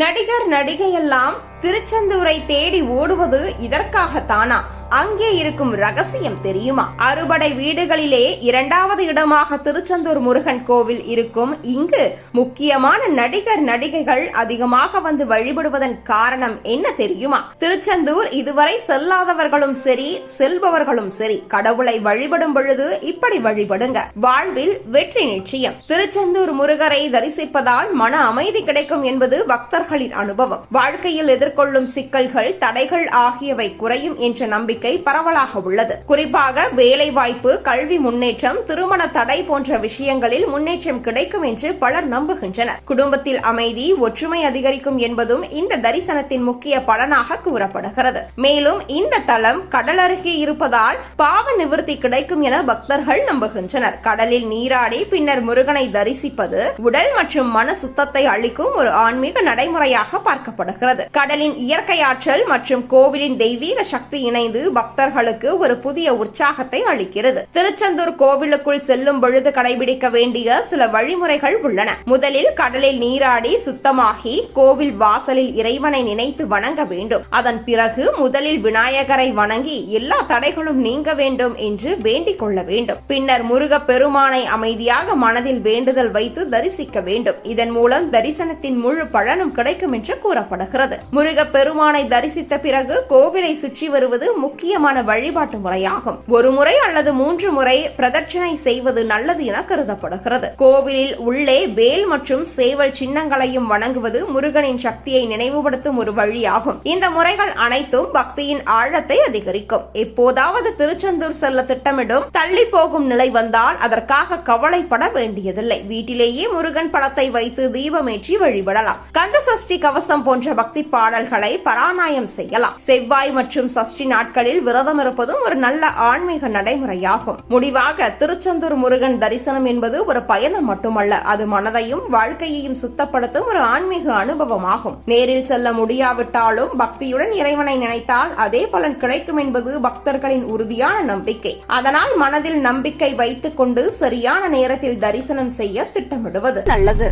நடிகர் நடிகையெல்லாம் திருச்செந்தூரை தேடி ஓடுவது இதற்காகத்தானா? அங்கே இருக்கும் ரகசியம் தெரியுமா? அறுபடை வீடுகளிலே இரண்டாவது இடமாக திருச்செந்தூர் முருகன் கோவில் இருக்கும். இங்கு முக்கியமான நடிகர் நடிகைகள் அதிகமாக வந்து வழிபடுவதன் காரணம் என்ன தெரியுமா? திருச்செந்தூர் இதுவரை செல்லாதவர்களும் சரி, செல்பவர்களும் சரி, கடவுளை வழிபடும் பொழுது இப்படி வழிபடுங்க, வாழ்வில் வெற்றி நிச்சயம். திருச்செந்தூர் முருகரை தரிசிப்பதால் மன அமைதி கிடைக்கும் என்பது பக்தர்களின் அனுபவம். வாழ்க்கையில் எதிர்கொள்ளும் சிக்கல்கள், தடைகள் ஆகியவை குறையும் என்ற நம்பிக்கை பரவலாக உள்ளது. குறிப்பாக வேலை வாய்ப்பு, கல்வி முன்னேற்றம், திருமண தடை போன்ற விஷயங்களில் முன்னேற்றம் கிடைக்கும் என்று பலர் நம்புகின்றனர். குடும்பத்தில் அமைதி, ஒற்றுமை அதிகரிக்கும் என்பதும் இந்த தரிசனத்தின் முக்கிய பலனாக கூறப்படுகிறது. மேலும் இந்த தலம் கடல் அருகே இருப்பதால் பாவ நிவர்த்தி கிடைக்கும் என பக்தர்கள் நம்புகின்றனர். கடலில் நீராடி பின்னர் முருகனை தரிசிப்பது உடல் மற்றும் மன சுத்தத்தை அளிக்கும் ஒரு ஆன்மீக நடைமுறையாக பார்க்கப்படுகிறது. கடலின் இயற்கை ஆற்றல் மற்றும் கோவிலின் தெய்வீக சக்தி இணைந்து பக்தர்களுக்கு ஒரு புதிய உற்சாகத்தை அளிக்கிறது. திருச்செந்தூர் கோவிலுக்குள் செல்லும் பொழுது கடைபிடிக்க வேண்டிய சில வழிமுறைகள் உள்ளன. முதலில் கடலில் நீராடி சுத்தமாகி கோவில் வாசலில் இறைவனை நினைத்து வணங்க வேண்டும். அதன் பிறகு முதலில் விநாயகரை வணங்கி எல்லா தடைகளும் நீங்க வேண்டும் என்று வேண்டிக் கொள்ள வேண்டும். பின்னர் முருக பெருமானை அமைதியாக மனதில் வேண்டுதல் வைத்து தரிசிக்க வேண்டும். இதன் மூலம் தரிசனத்தின் முழு பலனும் கிடைக்கும் என்று கூறப்படுகிறது. முருக பெருமானை தரிசித்த பிறகு கோவிலை சுற்றி வருவது முக்கியமான வழிபாட்டு முறையாகும். ஒரு முறை அல்லது 3 முறை பிரதட்சணை செய்வது நல்லது என கருதப்படுகிறது. கோவிலில் உள்ளே வேல் மற்றும் சேவல் சின்னங்களையும் வணங்குவது முருகனின் சக்தியை நினைவுபடுத்தும் ஒரு வழியாகும். இந்த முறைகள் அனைத்தும் பக்தியின் ஆழத்தை அதிகரிக்கும். எப்போதாவது திருச்செந்தூர் செல்ல திட்டமிடும் தள்ளி போகும் நிலை வந்தால் அதற்காக கவலைப்பட வேண்டியதில்லை. வீட்டிலேயே முருகன் படத்தை வைத்து தீபமேற்றி வழிபடலாம். கந்த சஷ்டி கவசம் போன்ற பக்தி பாடல்களை பாராயணம் செய்யலாம். செவ்வாய் மற்றும் சஷ்டி நாட்களில் விரதம் இருப்பதும் ஒரு நல்ல ஆன்மீக நடைமுறையாகும். முடிவாக, திருச்செந்தூர் முருகன் தரிசனம் என்பது ஒரு பயணம் மட்டுமல்ல, அது மனதையும் வாழ்க்கையையும் சுத்தப்படுத்தும் ஒரு ஆன்மீக அனுபவமாகும். நேரில் செல்ல முடியாவிட்டாலும் பக்தியுடன் இறைவனை நினைத்தால் அதே பலன் கிடைக்கும் என்பது பக்தர்களின் உறுதியான நம்பிக்கை. அதனால் மனதில் நம்பிக்கை வைத்துக் கொண்டு சரியான நேரத்தில் தரிசனம் செய்ய திட்டமிடுவது நல்லது.